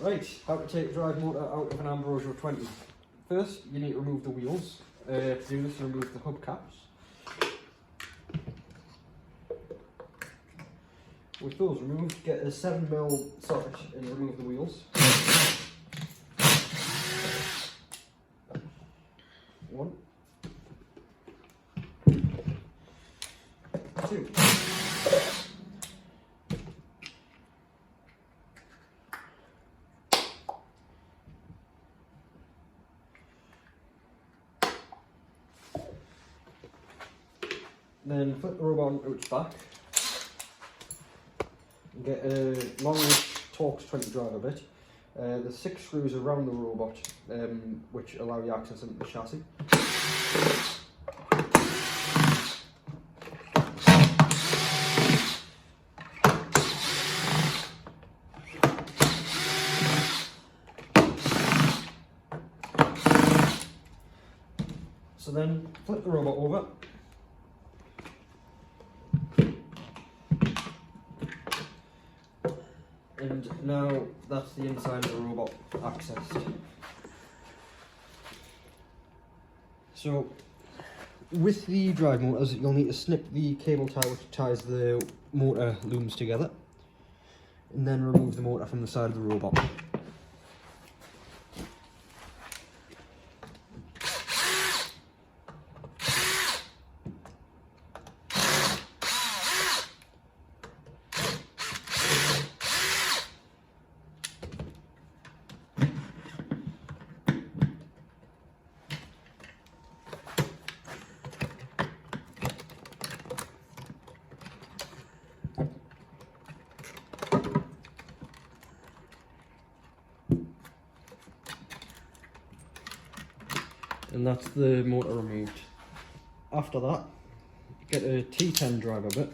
Right, how to take a drive motor out of an Ambrosia 20. First, you need to remove the wheels. To do this, remove the hubcaps. With those removed, get a 7mm socket and remove the wheels. 1, 2. Then flip the robot onto its back and get a longish Torx 20 driver bit. There's 6 screws around the robot which allow you access into the chassis. So then flip the robot over. And now that's the inside of the robot accessed. So with the drive motors, you'll need to snip the cable tie which ties the motor looms together, and then remove the motor from the side of the robot. And that's the motor removed. After that, get a T10 driver bit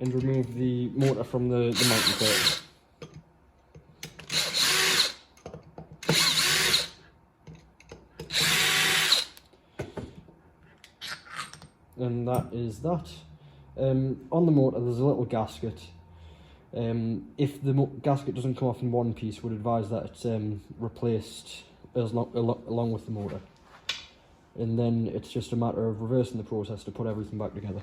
and remove the motor from the mounting plate. And that is that. On the motor there's a little gasket. If the gasket doesn't come off in one piece, would advise that it's replaced along with the motor. And then it's just a matter of reversing the process to put everything back together.